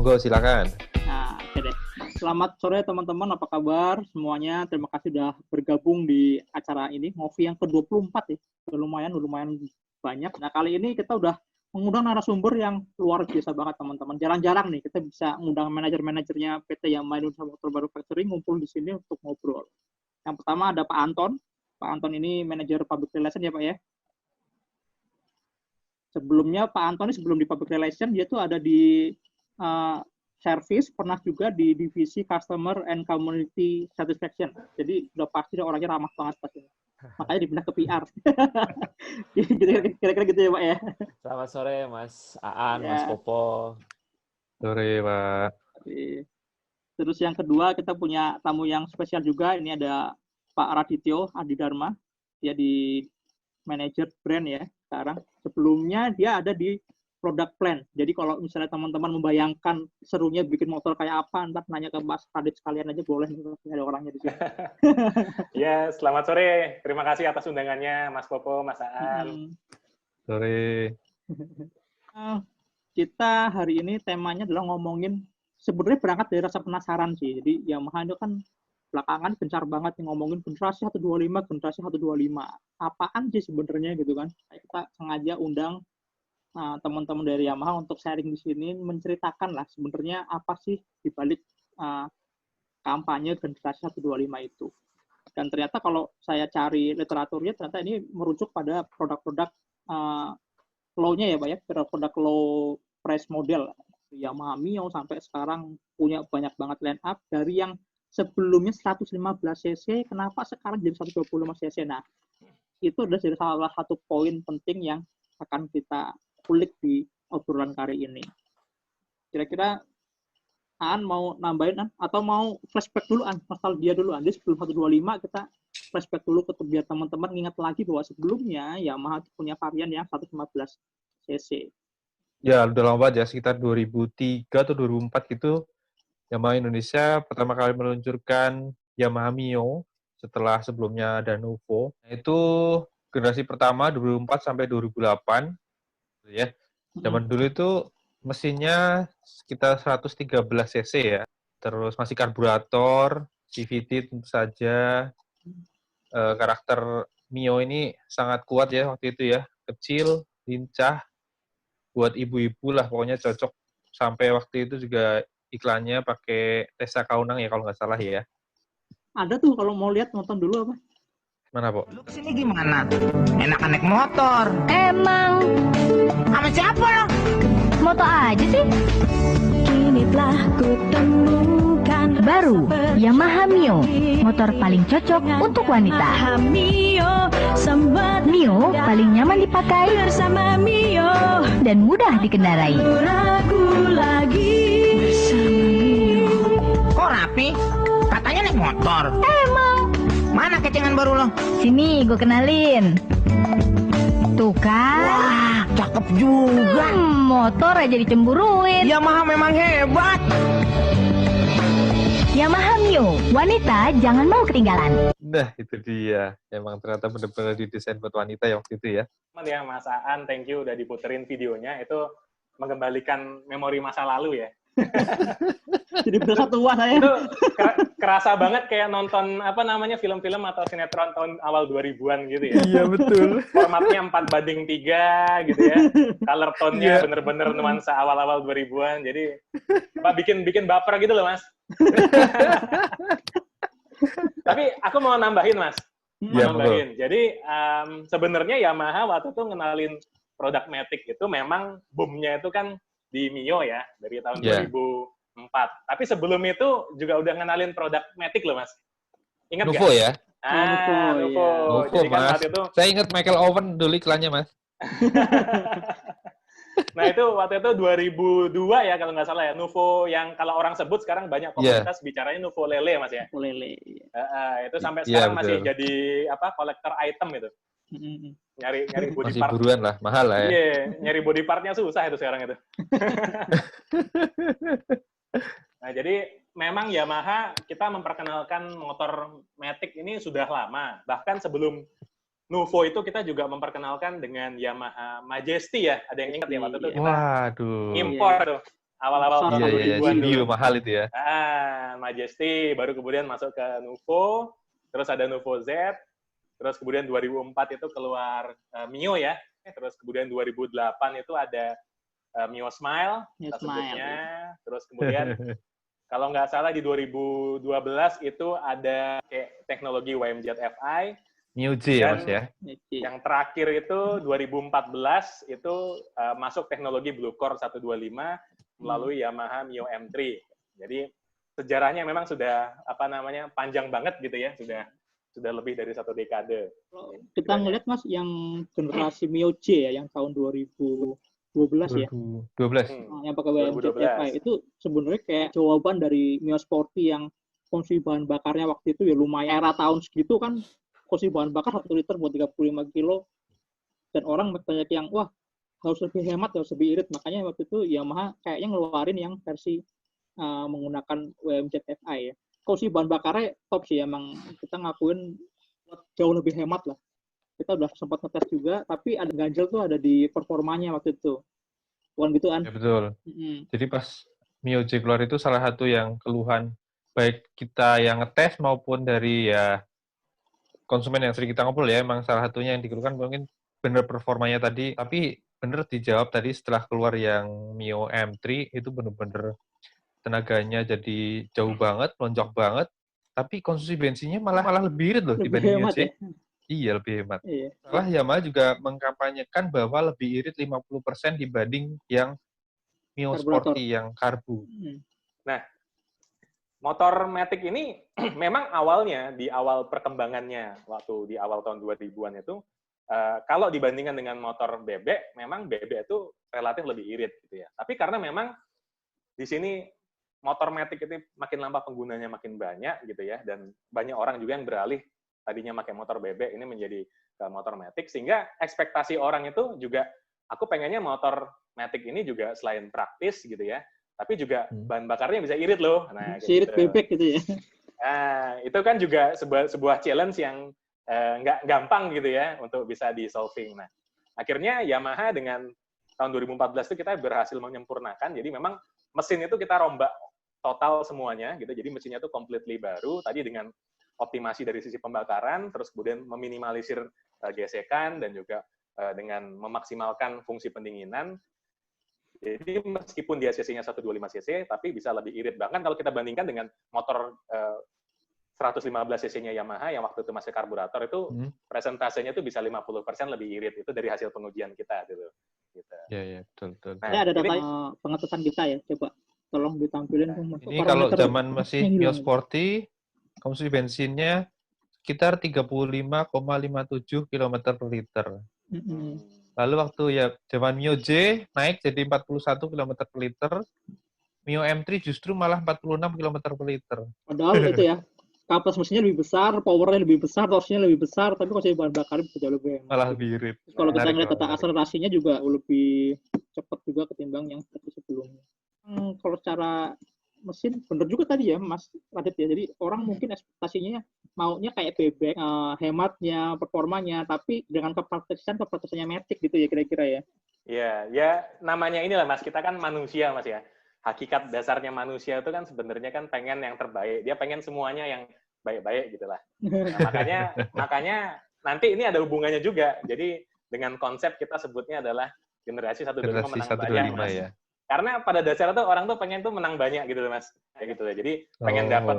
Monggo, silakan. Nah, oke deh. Selamat sore teman-teman, apa kabar semuanya? Terima kasih sudah bergabung di acara ini, Ngopi yang ke-24 ya. Lumayan banyak. Nah, kali ini kita udah mengundang narasumber yang luar biasa banget teman-teman. Jarang-jarang nih kita bisa mengundang manajer-manajernya PT Yamaha Indonesia Motor Manufacturing ngumpul di sini untuk ngobrol. Yang pertama ada Pak Anton. Pak Anton ini manajer public relation ya Pak ya. Sebelumnya Pak Anton ini sebelum di public relation dia tuh ada di service, pernah juga di divisi customer and community satisfaction. Jadi udah pasti orangnya ramah banget pasti. Makanya dipindah ke PR. Kira-kira gitu ya Pak ya. Selamat sore Mas Aan, Ya. Mas Popo. Sore Pak. Terus yang kedua kita punya tamu yang spesial juga. Ini ada Pak Radityo Adidharma. Dia di manajer brand ya sekarang. Sebelumnya dia ada di product plan. Jadi kalau misalnya teman-teman membayangkan serunya bikin motor kayak apa, ntar nanya ke Mas Radit sekalian aja boleh, ada orangnya di sini. Ya, selamat sore. Terima kasih atas undangannya Mas Popo, Mas Aan. Sore. Kita hari ini temanya adalah ngomongin, sebenarnya berangkat dari rasa penasaran sih. Jadi Yamaha itu kan belakangan gencar banget nih ngomongin generasi 125, generasi 125. Apaan sih sebenarnya gitu kan. Kita sengaja undang teman-teman dari Yamaha untuk sharing di sini, menceritakan lah sebenarnya apa sih dibalik kampanye generasi 125 itu. Dan ternyata kalau saya cari literaturnya, ternyata ini merujuk pada produk-produk low-nya ya Pak ya, produk low price model. Yamaha Mio sampai sekarang punya banyak banget line up dari yang sebelumnya 115 cc, kenapa sekarang jadi 125 cc. Nah, itu adalah salah satu poin penting yang akan kita kulik di obrolan kali ini. Kira-kira Aan mau nambahin atau mau flashback dulu nostalgia dulu Jadi sebelum 125 kita flashback dulu biar teman-teman ingat lagi bahwa sebelumnya Yamaha punya varian yang 115 cc. Ya, udah lama banget ya, sekitar 2003 atau 2004 gitu. Yamaha Indonesia pertama kali meluncurkan Yamaha Mio setelah sebelumnya ada Nuvo. Itu generasi pertama 2004 sampai 2008. Ya. Zaman dulu itu mesinnya sekitar 113 cc ya. Terus masih karburator, CVT tentu saja. Karakter Mio ini sangat kuat ya waktu itu ya. Kecil, lincah, buat ibu-ibu lah pokoknya cocok. Sampai waktu itu juga iklannya pakai Tessa Kaunang ya kalau nggak salah ya. Ada tuh kalau mau lihat nonton dulu apa? Mana, Po? Lu kesini gimana? Enakan naik motor. Emang Sama siapa lo? moto aja sih. Kini telah kutemukan Baru Yamaha Mio, motor paling cocok untuk wanita. Mio, Mio paling nyaman dipakai bersama Mio, dan mudah dikendarai. ragu lagi bersama Mio. Kok rapi? Katanya naik motor. Emang. Mana kecengan baru lo? Sini gue kenalin. Tuh kan. Wah, cakep juga. Motor aja dicemburuin. Yamaha memang hebat. Yamaha Mio, wanita jangan mau ketinggalan. Nah, itu dia. Emang ternyata benar-benar didesain buat wanita ya waktu itu ya. Ya, Mas Aan, thank you udah diputerin videonya. Itu mengembalikan memori masa lalu ya. Jadi berasa tua saya. Itu kerasa banget kayak nonton film-film atau sinetron tahun awal 2000-an gitu ya. Iya, betul. Formatnya 4:3 gitu ya. Color tone-nya bener-bener nuansa awal-awal 2000-an. Jadi Pak bikin baper gitu loh, Mas. Tapi aku mau nambahin, Mas. Iya, Nambahin. Jadi sebenarnya Yamaha waktu itu ngenalin produk Matic itu memang boomnya itu kan di Mio ya, dari tahun 2004. Tapi sebelum itu juga udah ngenalin produk Matic loh, Mas. Ingat nggak? Nuvo ya? Nuvo. Nuvo, Jadi kan Mas. waktu itu, Saya ingat Michael Owen dulu iklannya, Mas. nah itu waktu itu 2002 ya kalau nggak salah ya. Nuvo yang kalau orang sebut sekarang banyak komunitas bicaranya Nuvo Lele, Mas ya. Lele. Itu sampai sekarang masih betul. jadi collector item itu. Nyari body Masih part. buruan lah, mahal lah ya. Iya, nyari body partnya susah itu sekarang itu. Nah, jadi memang Yamaha kita memperkenalkan motor Matic ini sudah lama. Bahkan sebelum Nuvo itu kita juga memperkenalkan dengan Yamaha Majesty ya. Ada yang ingat ya waktu itu kita Waduh. impor tuh. awal-awal Besar. tahun Iya, iya, 2000-an CBU dulu. mahal itu ya. Majesty, baru kemudian masuk ke Nuvo, terus ada Nuvo Z, terus kemudian 2004 itu keluar Mio ya, terus kemudian 2008 itu ada Mio Smile, Mio kita Smile, sebutnya, terus kemudian kalau nggak salah di 2012 itu ada kayak teknologi WMZ FI, New J ya, Mas ya. yang terakhir itu 2014 itu masuk teknologi Blue Core 125 melalui Yamaha Mio M3. Jadi sejarahnya memang sudah panjang banget gitu ya, sudah lebih dari 1 dekade. Kita ngeliat Mas yang generasi Mio J ya, yang tahun 2012 ya. 2012. Yang pakai WMZ FI itu sebenarnya kayak jawaban dari Mio Sporty yang konsumsi bahan bakarnya waktu itu ya lumayan. Era tahun segitu kan konsumsi bahan bakar 1 liter buat 35 kilo. Dan orang banyak yang, wah harus lebih hemat, harus lebih irit. Makanya waktu itu Yamaha kayaknya ngeluarin yang versi menggunakan WMZ FI ya. Konsumsi bahan bakarnya top sih, emang kita ngakuin jauh lebih hemat lah. Kita udah sempat ngetes juga, tapi ada ganjel tuh ada di performanya waktu itu. Bukan gitu, An? Ya, betul. Jadi pas Mio J keluar itu salah satu yang keluhan baik kita yang ngetes maupun dari ya konsumen yang sering kita ngobrol ya, emang salah satunya yang dikeluhkan mungkin bener performanya tadi, tapi bener dijawab tadi setelah keluar yang Mio M3 itu bener-bener tenaganya jadi jauh banget, lonjak banget, tapi konsumsi bensinnya malah lebih irit loh Lebih dibanding Mio hemat J. ya? Iya, lebih hemat. Iya. Malah Yamaha juga mengkampanyekan bahwa lebih irit 50% dibanding yang Mio Karburator. Sporty yang karbu. Nah, motor Matic ini memang awalnya, di awal perkembangannya, waktu di awal tahun 2000-an itu, kalau dibandingkan dengan motor bebek, memang bebek itu relatif lebih irit gitu ya. Tapi karena memang di sini motor Matic ini makin lama penggunanya makin banyak gitu ya, dan banyak orang juga yang beralih tadinya pakai motor bebek ini menjadi motor Matic, sehingga ekspektasi orang itu juga, aku pengennya motor Matic ini juga selain praktis gitu ya, tapi juga bahan bakarnya bisa irit loh. Nah, irit bebek gitu ya. Nah, itu kan juga sebuah challenge yang nggak gampang gitu ya untuk bisa di-solving. Nah, akhirnya Yamaha dengan tahun 2014 itu kita berhasil menyempurnakan, jadi memang mesin itu kita rombak total semuanya gitu, jadi mesinnya itu completely baru, tadi dengan optimasi dari sisi pembakaran, terus kemudian meminimalisir gesekan, dan juga dengan memaksimalkan fungsi pendinginan. Jadi meskipun dia cc-nya 125 cc, tapi bisa lebih irit. Bahkan kalau kita bandingkan dengan motor 115 cc-nya Yamaha yang waktu itu masih karburator, itu presentasenya itu bisa 50% lebih irit. Itu dari hasil pengujian kita gitu. Iya, betul. Nah, ini ada data pengetesan kita ya, coba tolong ditampilin. Ini kalau zaman masih Mio Sporty, konsumsi bensinnya sekitar 35,57 km per liter. Lalu waktu ya zaman Mio J naik jadi 41 km per liter, Mio M3 justru malah 46 km per liter. Padahal itu ya, kapasitas mesinnya lebih besar, powernya lebih besar, torsinya lebih besar, tapi konsumsi bahan bakarnya bisa jauh lebih hemat. Malah lebih irit. Kalau kita ngeliat data akselerasinya juga lebih cepat juga ketimbang yang sebelumnya. Kalau secara mesin, bener juga tadi ya Mas Radit ya, jadi orang mungkin ekspektasinya maunya kayak bebek, hematnya, performanya, tapi dengan kepraktisannya Matic gitu ya kira-kira ya. Iya, ya namanya inilah Mas, kita kan manusia Mas ya. Hakikat dasarnya manusia itu kan sebenarnya kan pengen yang terbaik. Dia pengen semuanya yang baik-baik gitu lah. Nah, makanya nanti ini ada hubungannya juga. Jadi dengan konsep kita sebutnya adalah generasi 125 menang banyak, Mas. Ya. Karena pada dasarnya tuh orang tuh pengen tuh menang banyak gitu loh, Mas. Kayak gitu ya. Jadi pengen dapat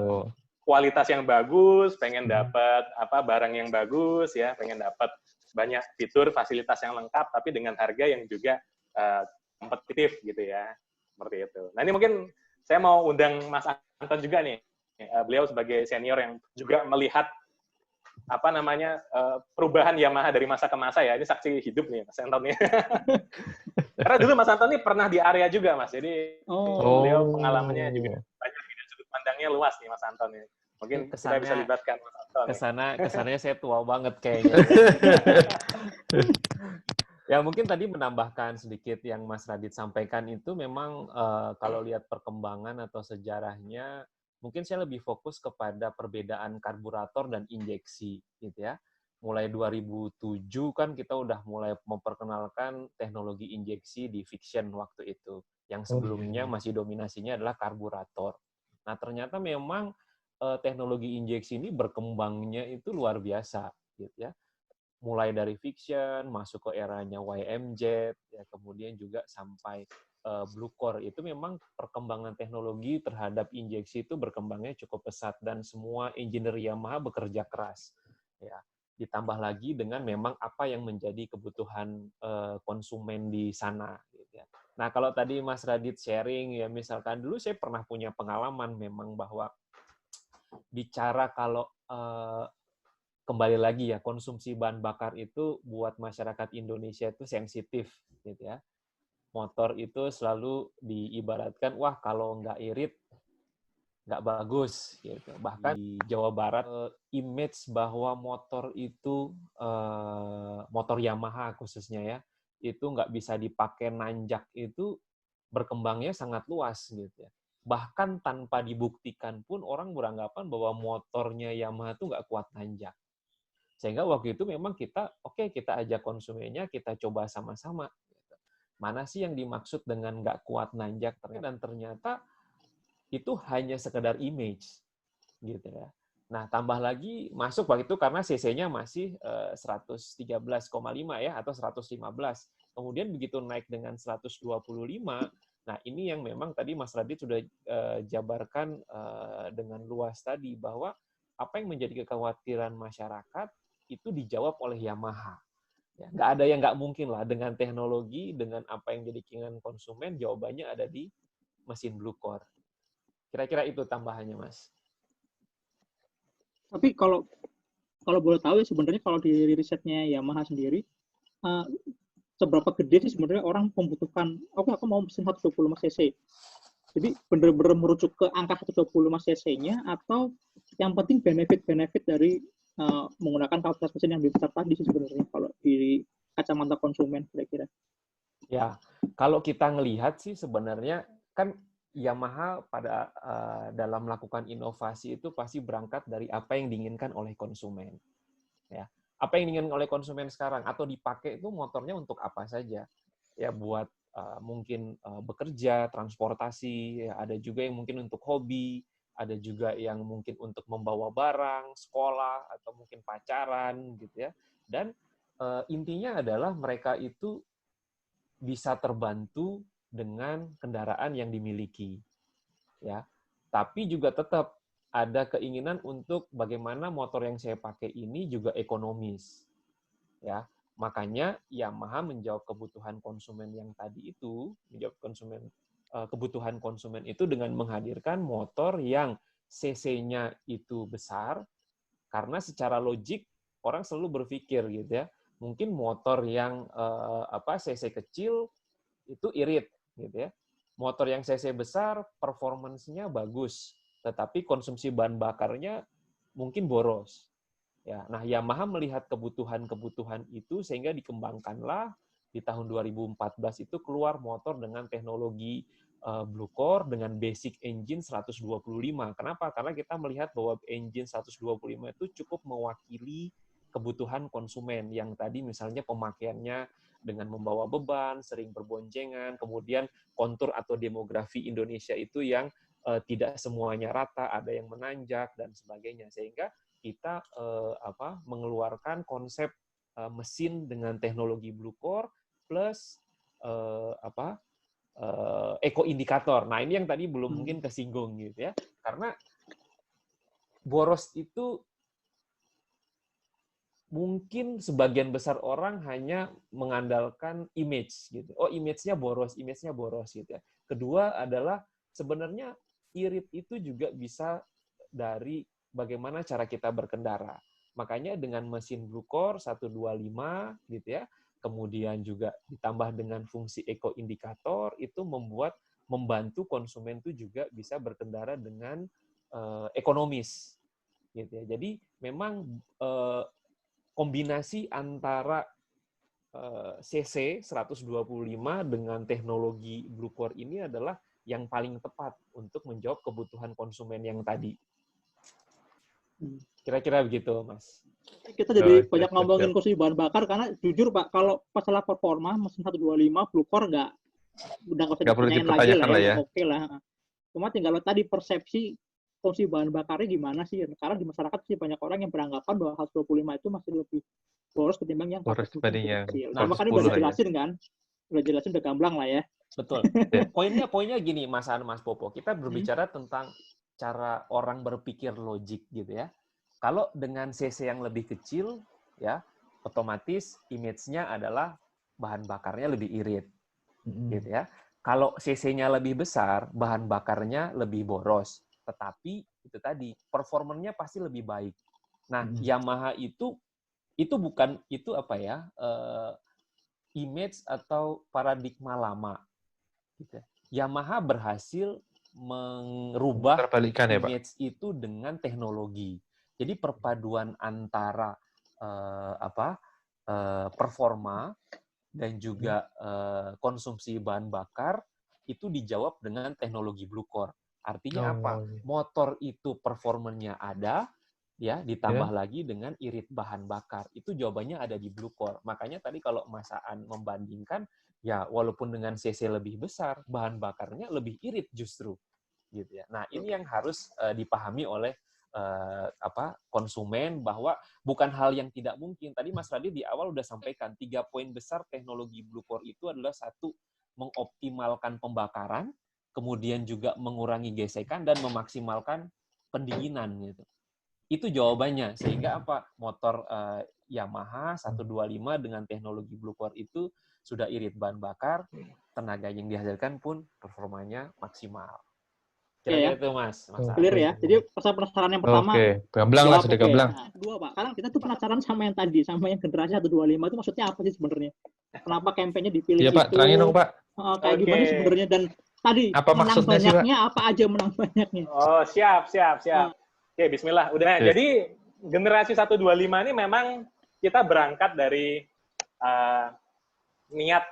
kualitas yang bagus, pengen dapat barang yang bagus ya, pengen dapat banyak fitur, fasilitas yang lengkap tapi dengan harga yang juga kompetitif gitu ya. Seperti itu. Nah, ini mungkin saya mau undang Mas Anton juga nih. Beliau sebagai senior yang juga melihat perubahan Yamaha dari masa ke masa ya. Ini saksi hidup nih Mas Anton nih. Karena dulu Mas Anton ini pernah di area juga, Mas. Jadi beliau pengalamannya juga banyak, sudut pandangnya luas nih Mas Anton ini. Mungkin kita bisa libatkan Mas Anton. Kesannya saya tua banget kayaknya. Ya mungkin tadi menambahkan sedikit yang Mas Radit sampaikan itu memang kalau lihat perkembangan atau sejarahnya, mungkin saya lebih fokus kepada perbedaan karburator dan injeksi gitu ya. Mulai 2007 kan kita udah mulai memperkenalkan teknologi injeksi di Fiction waktu itu. yang sebelumnya masih dominasinya adalah karburator. Nah, ternyata memang teknologi injeksi ini berkembangnya itu luar biasa, gitu ya. Mulai dari fiction, masuk ke eranya YMZ, ya, kemudian juga sampai Blue Core. Itu memang perkembangan teknologi terhadap injeksi itu berkembangnya cukup pesat, dan semua engineer Yamaha bekerja keras. Ya. Ditambah lagi dengan memang apa yang menjadi kebutuhan konsumen di sana. Gitu ya. Nah, kalau tadi Mas Radit sharing, ya misalkan dulu saya pernah punya pengalaman memang bahwa bicara kalau kembali lagi ya, konsumsi bahan bakar itu buat masyarakat Indonesia itu sensitif, gitu ya. Motor itu selalu diibaratkan, wah kalau nggak irit, nggak bagus, gitu. Bahkan di Jawa Barat, image bahwa motor itu, motor Yamaha khususnya ya, itu nggak bisa dipakai nanjak itu berkembangnya sangat luas, gitu ya. Bahkan tanpa dibuktikan pun orang beranggapan bahwa motornya Yamaha itu nggak kuat nanjak. Sehingga waktu itu memang kita ajak konsumennya, kita coba sama-sama. Mana sih yang dimaksud dengan nggak kuat nanjak, dan ternyata itu hanya sekedar image, gitu ya. Nah, tambah lagi masuk waktu itu karena cc-nya masih 113,5 ya, atau 115. Kemudian begitu naik dengan 125, nah ini yang memang tadi Mas Radit sudah jabarkan dengan luas tadi, bahwa apa yang menjadi kekhawatiran masyarakat itu dijawab oleh Yamaha. Ya, nggak ada yang nggak mungkin lah dengan teknologi, dengan apa yang jadi keinginan konsumen, jawabannya ada di mesin Blue Core. Kira-kira itu tambahannya, Mas. Tapi kalau boleh tahu ya, sebenarnya kalau di risetnya Yamaha sendiri, seberapa gede sih sebenarnya orang membutuhkan, aku mau mesin 125 cc. Jadi benar-benar merujuk ke angka 125 cc-nya, atau yang penting benefit-benefit dari menggunakan kapasitas mesin yang lebih besar tadi sih sebenarnya kalau di kacamata konsumen kira-kira. Ya, kalau kita ngelihat sih sebenarnya kan Yamaha pada dalam melakukan inovasi itu pasti berangkat dari apa yang diinginkan oleh konsumen. Ya, apa yang diinginkan oleh konsumen sekarang atau dipakai itu motornya untuk apa saja? Ya, buat mungkin bekerja, transportasi, ya, ada juga yang mungkin untuk hobi, ada juga yang mungkin untuk membawa barang, sekolah, atau mungkin pacaran, gitu ya. Dan intinya adalah mereka itu bisa terbantu dengan kendaraan yang dimiliki, ya. Tapi juga tetap ada keinginan untuk bagaimana motor yang saya pakai ini juga ekonomis, ya. Makanya Yamaha menjawab kebutuhan konsumen yang tadi itu, kebutuhan konsumen itu dengan menghadirkan motor yang cc-nya itu besar, karena secara logik orang selalu berpikir gitu ya, mungkin motor yang cc kecil itu irit gitu ya. Motor yang cc besar performance-nya bagus, tetapi konsumsi bahan bakarnya mungkin boros. Ya, nah Yamaha melihat kebutuhan-kebutuhan itu sehingga dikembangkanlah di tahun 2014 itu keluar motor dengan teknologi Blue Core dengan basic engine 125. Kenapa? Karena kita melihat bahwa engine 125 itu cukup mewakili kebutuhan konsumen yang tadi misalnya pemakaiannya dengan membawa beban, sering berboncengan, kemudian kontur atau demografi Indonesia itu yang tidak semuanya rata, ada yang menanjak dan sebagainya, sehingga kita mengeluarkan konsep mesin dengan teknologi Blue Core plus eco indikator. Nah, ini yang tadi belum mungkin kesinggung gitu ya. Karena boros itu mungkin sebagian besar orang hanya mengandalkan image gitu. Oh, image-nya boros gitu ya. Kedua adalah sebenarnya irit itu juga bisa dari bagaimana cara kita berkendara. Makanya dengan mesin Blue Core 125 gitu ya, kemudian juga ditambah dengan fungsi eco indikator, itu membantu konsumen itu juga bisa berkendara dengan ekonomis gitu ya. Jadi memang kombinasi antara cc 125 dengan teknologi Blue Core ini adalah yang paling tepat untuk menjawab kebutuhan konsumen yang tadi. Kira-kira begitu, Mas. Kita jadi banyak ngomongin konsumsi bahan bakar karena jujur Pak, kalau masalah performa mesin 125 Blue Core nggak udah nggak usah Nggak perlu ditanyain lagi dipertanyakan lah ya. Oke lah. Cuma tinggal tadi persepsi konsumsi bahan bakarnya gimana sih? Karena di masyarakat sih banyak orang yang beranggapan bahwa 125 itu masih lebih boros ketimbang yang Boros dibanding yang kecil. Nah, makanya 110 udah lah ya. dijelasin kan? Udah jelasin, udah gamblang lah ya. Betul. Poinnya gini, Mas Popo. Kita berbicara tentang cara orang berpikir logik gitu ya. Kalau dengan CC yang lebih kecil, ya otomatis image-nya adalah bahan bakarnya lebih irit, gitu ya. Kalau CC-nya lebih besar, bahan bakarnya lebih boros. Tetapi itu tadi performanya pasti lebih baik. Nah, Yamaha itu bukan itu apa ya? Image atau paradigma lama. Gitu. Yamaha berhasil merubah image itu dengan teknologi. Jadi perpaduan antara performa dan juga konsumsi bahan bakar itu dijawab dengan teknologi Blue Core. Artinya apa? Motor itu performanya ada, ya ditambah lagi dengan irit bahan bakar. Itu jawabannya ada di Blue Core. Makanya tadi kalau Mas Aan membandingkan, ya walaupun dengan CC lebih besar, bahan bakarnya lebih irit justru, gitu ya. Nah ini yang harus dipahami oleh konsumen, bahwa bukan hal yang tidak mungkin. Tadi Mas Radit di awal udah sampaikan 3 poin besar teknologi Blue Core itu adalah 1, mengoptimalkan pembakaran, kemudian juga mengurangi gesekan dan memaksimalkan pendinginan gitu. Itu jawabannya. Sehingga apa? Motor Yamaha 125 dengan teknologi Blue Core itu sudah irit bahan bakar, tenaga yang dihasilkan pun performanya maksimal. Kira-kira itu Mas. Clear ya. Jadi penasaran yang pertama. Oke, gamblang lah, sudah gamblang. Nah, kedua Pak, sekarang kita tuh penasaran sama yang tadi, sama yang generasi 125 itu maksudnya apa sih sebenarnya? Kenapa kampanye dipilih itu? Iya Pak, terangin dong Pak. Kayak gimana sebenarnya, dan tadi apa menang banyaknya, apa aja menang banyaknya? Oh, siap. Oke, bismillah. Udah, jadi generasi 125 ini memang kita berangkat dari niat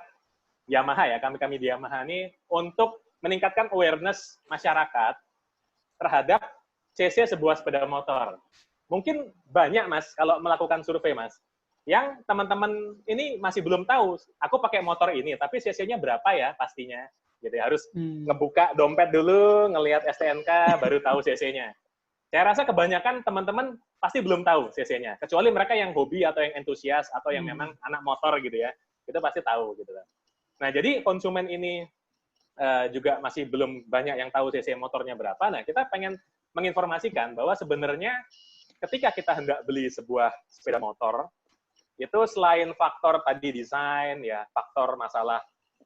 Yamaha ya, kami di Yamaha ini untuk meningkatkan awareness masyarakat terhadap CC sebuah sepeda motor. Mungkin banyak Mas, kalau melakukan survei Mas, yang teman-teman ini masih belum tahu, aku pakai motor ini, tapi CC-nya berapa ya pastinya. Gitu ya, harus ngebuka dompet dulu, ngelihat STNK, baru tahu CC-nya. Saya rasa kebanyakan teman-teman pasti belum tahu CC-nya, kecuali mereka yang hobi atau yang entusias atau yang memang anak motor gitu ya, itu pasti tahu gitu kan. Nah, jadi konsumen ini juga masih belum banyak yang tahu CC motornya berapa. Nah, kita pengen menginformasikan bahwa sebenarnya ketika kita hendak beli sebuah sepeda motor, itu selain faktor tadi desain, ya faktor masalah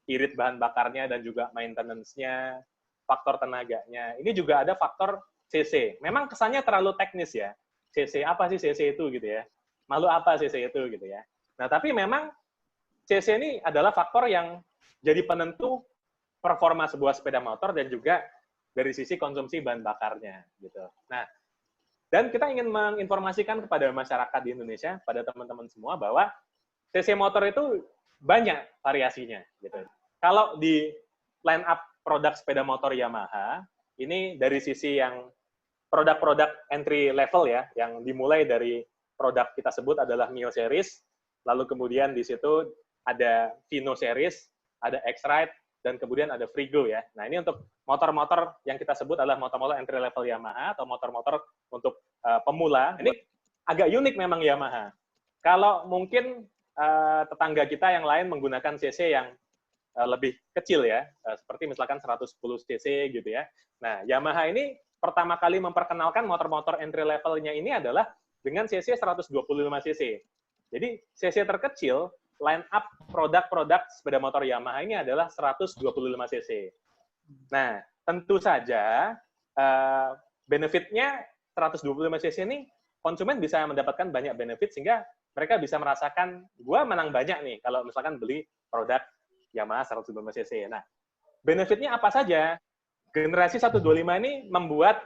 irit bahan bakarnya dan juga maintenance-nya, faktor tenaganya, ini juga ada faktor CC. Memang kesannya terlalu teknis ya. CC, apa sih CC itu gitu ya? Malu apa CC itu gitu ya? Nah, tapi memang CC ini adalah faktor yang jadi penentu performa sebuah sepeda motor dan juga dari sisi konsumsi bahan bakarnya gitu. Nah, dan kita ingin menginformasikan kepada masyarakat di Indonesia, pada teman-teman semua bahwa CC motor itu banyak variasinya gitu. Kalau di line up produk sepeda motor Yamaha, ini dari sisi yang produk-produk entry level ya, yang dimulai dari produk kita sebut adalah Mio series, lalu kemudian di situ ada Vino series, ada X-Ride, dan kemudian ada Frigo ya. Nah, ini untuk motor-motor yang kita sebut adalah motor-motor entry level Yamaha atau motor-motor untuk pemula. Ini agak unik memang Yamaha. Kalau mungkin tetangga kita yang lain menggunakan CC yang lebih kecil ya, seperti misalkan 110 cc gitu ya. Nah, Yamaha ini pertama kali memperkenalkan motor-motor entry levelnya ini adalah dengan CC 125 cc. Jadi CC terkecil line up produk-produk sepeda motor Yamaha ini adalah 125 cc. Nah, tentu saja benefitnya 125 cc ini konsumen bisa mendapatkan banyak benefit sehingga mereka bisa merasakan gua menang banyak nih kalau misalkan beli produk Yamaha 125 cc. Nah, benefitnya apa saja? Generasi 125 ini membuat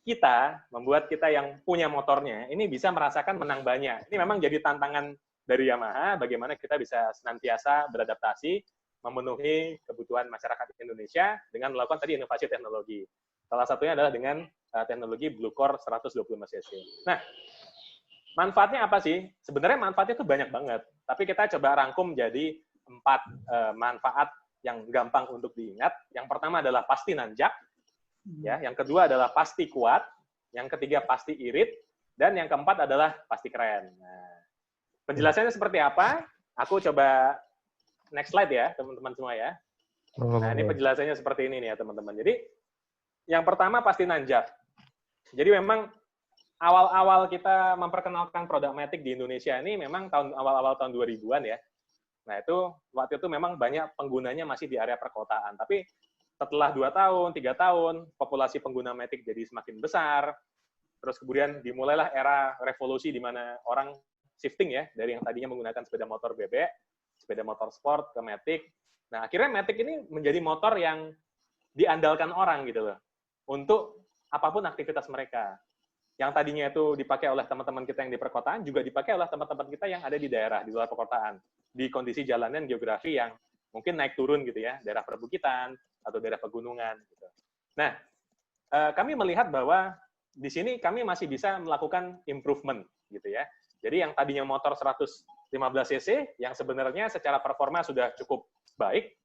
kita yang punya motornya ini bisa merasakan menang banyak. Ini memang jadi tantangan dari Yamaha, bagaimana kita bisa senantiasa beradaptasi, memenuhi kebutuhan masyarakat Indonesia dengan melakukan tadi inovasi teknologi. Salah satunya adalah dengan teknologi Blue Core 125 cc. Nah, manfaatnya apa sih? Sebenarnya manfaatnya itu banyak banget, tapi kita coba rangkum jadi 4 manfaat yang gampang untuk diingat. Yang pertama adalah pasti nanjak, ya. Yang kedua adalah pasti kuat, yang ketiga pasti irit, dan yang keempat adalah pasti keren. Nah, penjelasannya seperti apa? Aku coba next slide ya, teman-teman semua ya. Nah, ini penjelasannya seperti ini nih ya, teman-teman. Jadi, yang pertama pasti nanjak. Jadi memang awal-awal kita memperkenalkan produk Matic di Indonesia ini memang awal-awal tahun 2000-an ya. Nah, itu waktu itu memang banyak penggunanya masih di area perkotaan. Tapi setelah 2 tahun, 3 tahun, populasi pengguna Matic jadi semakin besar. Terus kemudian dimulailah era revolusi di mana orang shifting ya, dari yang tadinya menggunakan sepeda motor bebek, sepeda motor sport ke Matic. Nah, akhirnya Matic ini menjadi motor yang diandalkan orang gitu loh, untuk apapun aktivitas mereka. Yang tadinya itu dipakai oleh teman-teman kita yang di perkotaan, juga dipakai oleh teman-teman kita yang ada di daerah, di luar perkotaan. Di kondisi jalanan geografi yang mungkin naik turun gitu ya, daerah perbukitan, atau daerah pegunungan. Gitu. Nah, kami melihat bahwa di sini kami masih bisa melakukan improvement gitu ya. Jadi yang tadinya motor 115 cc, yang sebenarnya secara performa sudah cukup baik,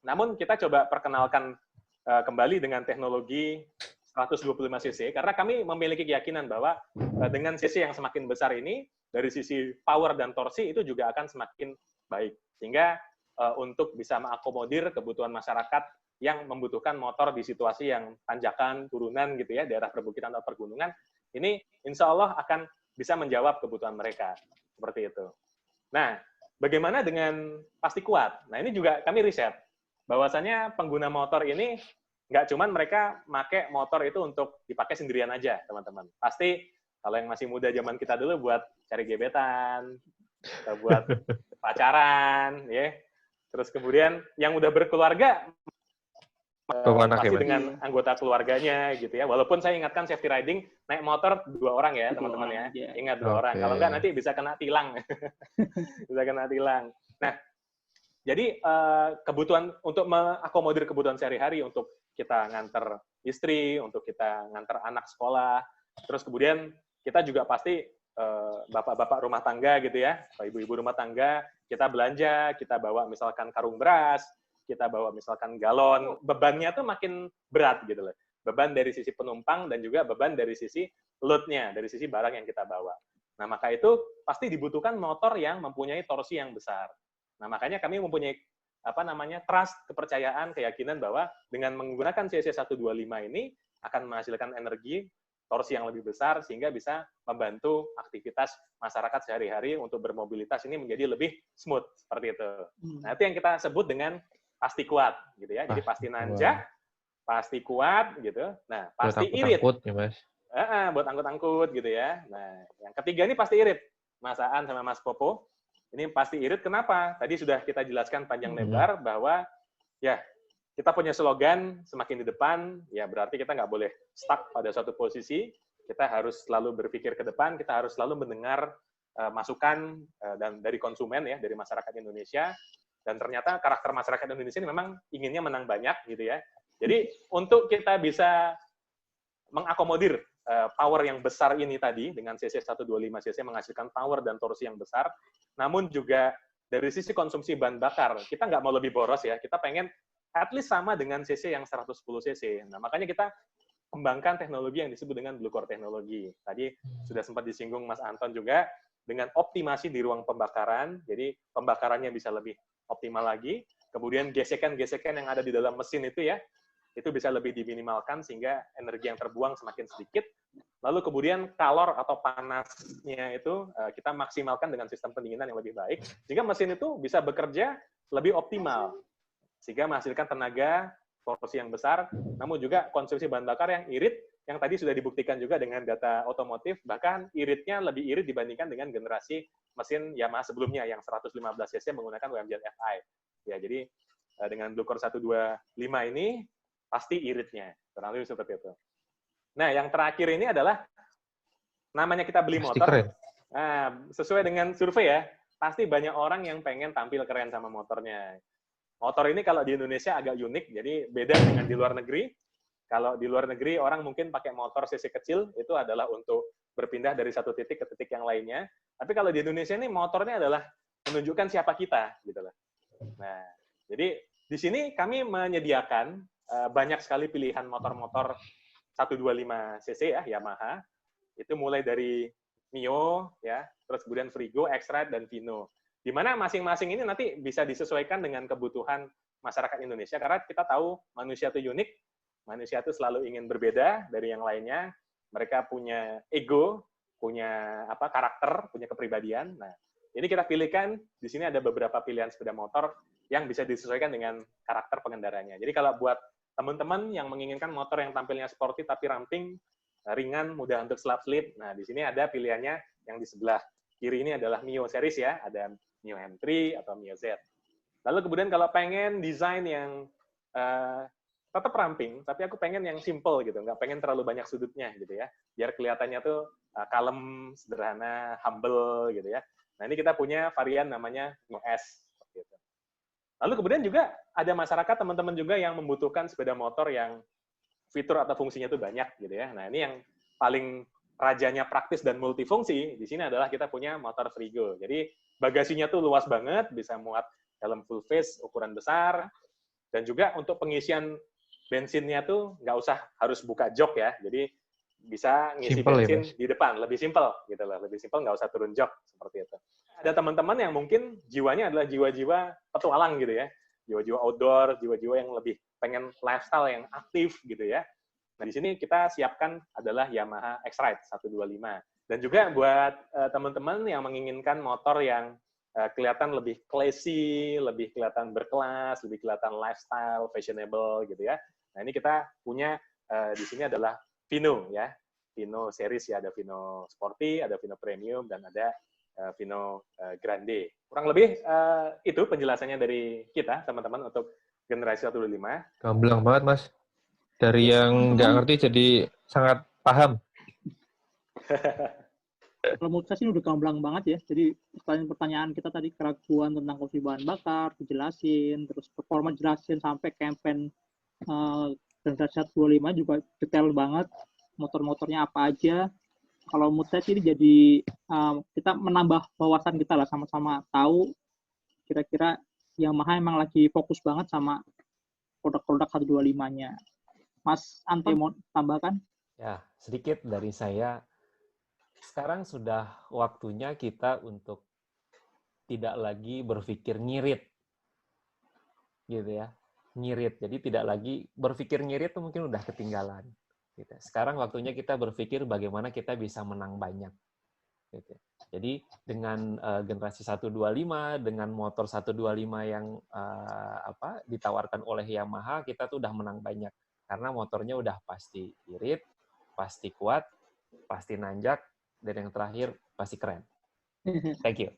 namun kita coba perkenalkan kembali dengan teknologi 125 cc, karena kami memiliki keyakinan bahwa dengan cc yang semakin besar ini, dari sisi power dan torsi itu juga akan semakin baik. Sehingga untuk bisa mengakomodir kebutuhan masyarakat yang membutuhkan motor di situasi yang tanjakan, turunan gitu ya, daerah perbukitan atau pergunungan, ini insya Allah akan bisa menjawab kebutuhan mereka. Seperti itu. Nah, bagaimana dengan pasti kuat? Nah, ini juga kami riset. Bahwasannya pengguna motor ini nggak cuman mereka pakai motor itu untuk dipakai sendirian aja, teman-teman. Pasti kalau yang masih muda zaman kita dulu buat cari gebetan, atau buat pacaran, ya. Terus kemudian yang udah berkeluarga pasti dengan anggota keluarganya gitu ya. Walaupun saya ingatkan safety riding naik motor 2 orang ya, teman-teman ya. Ingat 2 orang. Kalau enggak nanti bisa kena tilang. Bisa kena tilang. Nah, jadi kebutuhan untuk mengakomodir kebutuhan sehari-hari, untuk kita nganter istri, untuk kita nganter anak sekolah, terus kemudian kita juga pasti bapak-bapak rumah tangga gitu ya, ibu-ibu rumah tangga, kita belanja, kita bawa misalkan karung beras, kita bawa misalkan galon, bebannya tuh makin berat gitu loh. Beban dari sisi penumpang dan juga beban dari sisi load-nya, dari sisi barang yang kita bawa. Nah, maka itu pasti dibutuhkan motor yang mempunyai torsi yang besar. Nah, makanya kami mempunyai trust, kepercayaan, keyakinan bahwa dengan menggunakan CC 125 ini akan menghasilkan energi, torsi yang lebih besar, sehingga bisa membantu aktivitas masyarakat sehari-hari untuk bermobilitas ini menjadi lebih smooth, seperti itu. Nah, itu yang kita sebut dengan pasti kuat, gitu ya. Jadi pasti nanjak, pasti kuat, gitu. Nah, pasti irit. Buat angkut, ya, Mas. Buat angkut-angkut, gitu ya. Nah, yang ketiga ini pasti irit. Mas Aan sama Mas Popo. Ini pasti irit, kenapa? Tadi sudah kita jelaskan panjang lebar bahwa ya kita punya slogan semakin di depan, ya berarti kita nggak boleh stuck pada suatu posisi, kita harus selalu berpikir ke depan, kita harus selalu mendengar masukan dan dari konsumen ya, dari masyarakat Indonesia, dan ternyata karakter masyarakat Indonesia ini memang inginnya menang banyak gitu ya. Jadi untuk kita bisa mengakomodir power yang besar ini tadi, dengan CC 125 cc menghasilkan power dan torsi yang besar, namun juga dari sisi konsumsi bahan bakar, kita nggak mau lebih boros ya, kita pengen at least sama dengan CC yang 110 cc. Nah, makanya kita kembangkan teknologi yang disebut dengan Blue Core Technology. Tadi sudah sempat disinggung Mas Anton juga, dengan optimasi di ruang pembakaran, jadi pembakarannya bisa lebih optimal lagi, kemudian gesekan-gesekan yang ada di dalam mesin itu ya, itu bisa lebih diminimalkan sehingga energi yang terbuang semakin sedikit. Lalu kemudian kalor atau panasnya itu kita maksimalkan dengan sistem pendinginan yang lebih baik, sehingga mesin itu bisa bekerja lebih optimal, sehingga menghasilkan tenaga, porsi yang besar, namun juga konsumsi bahan bakar yang irit, yang tadi sudah dibuktikan juga dengan data otomotif, bahkan iritnya lebih irit dibandingkan dengan generasi mesin Yamaha sebelumnya yang 115 cc menggunakan WMZ FI. Ya, jadi dengan Blue Core 125 ini pasti iritnya, kurang lebih seperti itu. Nah, yang terakhir ini adalah namanya kita beli motor. Nah, sesuai dengan survei ya, pasti banyak orang yang pengen tampil keren sama motornya. Motor ini kalau di Indonesia agak unik, jadi beda dengan di luar negeri. Kalau di luar negeri orang mungkin pakai motor cc kecil, itu adalah untuk berpindah dari satu titik ke titik yang lainnya. Tapi kalau di Indonesia ini motornya adalah menunjukkan siapa kita, gitu loh. Nah, jadi di sini kami menyediakan banyak sekali pilihan motor-motor 125 cc ya, Yamaha. Itu mulai dari Mio, ya, terus kemudian Frigo, X-Ride, dan Vino. Di mana masing-masing ini nanti bisa disesuaikan dengan kebutuhan masyarakat Indonesia, karena kita tahu manusia itu unik, manusia itu selalu ingin berbeda dari yang lainnya, mereka punya ego, punya karakter, punya kepribadian. Nah, ini kita pilihkan, di sini ada beberapa pilihan sepeda motor yang bisa disesuaikan dengan karakter pengendaranya. Jadi kalau buat teman-teman yang menginginkan motor yang tampilnya sporty tapi ramping, ringan, mudah untuk selap-selip, nah di sini ada pilihannya yang di sebelah kiri ini adalah Mio series ya, ada Mio M3 atau Mio Z. Lalu kemudian kalau pengen desain yang tetap ramping, tapi aku pengen yang simple gitu, nggak pengen terlalu banyak sudutnya gitu ya, biar kelihatannya tuh kalem, sederhana, humble gitu ya. Nah ini kita punya varian namanya Mio S. Gitu. Lalu kemudian juga ada masyarakat, teman-teman juga yang membutuhkan sepeda motor yang fitur atau fungsinya itu banyak gitu ya. Nah ini yang paling rajanya praktis dan multifungsi di sini adalah kita punya motor Frigo. Jadi bagasinya tuh luas banget, bisa muat helm full face ukuran besar, dan juga untuk pengisian bensinnya tuh nggak usah harus buka jok ya. Jadi bisa ngisi Simple bensin ya, di depan, lebih simpel gitu loh, lebih simpel, nggak usah turun jok seperti itu. Ada teman-teman yang mungkin jiwanya adalah jiwa-jiwa petualang gitu ya, jiwa-jiwa outdoor, jiwa-jiwa yang lebih pengen lifestyle yang aktif gitu ya. Nah di sini kita siapkan adalah Yamaha X-Ride 125. Dan juga buat teman-teman yang menginginkan motor yang kelihatan lebih classy, lebih kelihatan berkelas, lebih kelihatan lifestyle, fashionable gitu ya. Nah ini kita punya di sini adalah Vino ya, Vino series ya, ada Vino Sporty, ada Vino Premium, dan ada Vino Grande. Kurang lebih itu penjelasannya dari kita teman-teman untuk generasi 125. Gamblang banget, Mas. Dari yang nggak ngerti jadi sangat paham. Kalau menurut saya sih udah gamblang banget ya. Jadi pertanyaan-pertanyaan kita tadi, keraguan tentang konsumsi bahan bakar, dijelasin, terus performa jelasin, sampai campaign generasi 125 juga detail banget. Motor-motornya apa aja. Kalau menurut saya sih ini jadi kita menambah wawasan kita lah, sama-sama tahu kira-kira Yamaha emang lagi fokus banget sama produk-produk 125-nya. Mas Anton mau tambahkan? Ya, sedikit dari saya. Sekarang sudah waktunya kita untuk tidak lagi berpikir ngirit. Gitu ya. Ngirit. Jadi tidak lagi berpikir ngirit itu mungkin udah ketinggalan. Gitu. Sekarang waktunya kita berpikir bagaimana kita bisa menang banyak. Gitu. Jadi dengan generasi 125, dengan motor 125 yang ditawarkan oleh Yamaha, kita tuh udah menang banyak. Karena motornya udah pasti irit, pasti kuat, pasti nanjak, dan yang terakhir pasti keren. Thank you.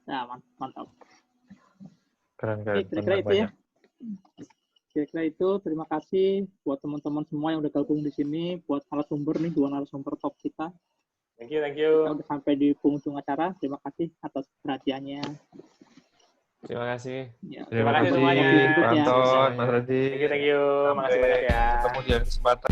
Nah, mantap. Keren. Kira-kira itu ya. Kira-kira itu, terima kasih buat teman-teman semua yang udah gabung di sini, buat narasumber nih, 2 narasumber top kita. Thank you. Kita udah sampai di penghujung acara. Terima kasih atas perhatiannya. Terima kasih. Ya, Terima kasih semuanya. Pak Anton, Mas Radi. Thank you. Makasih banyak ya. Ketemu di lain kesempatan.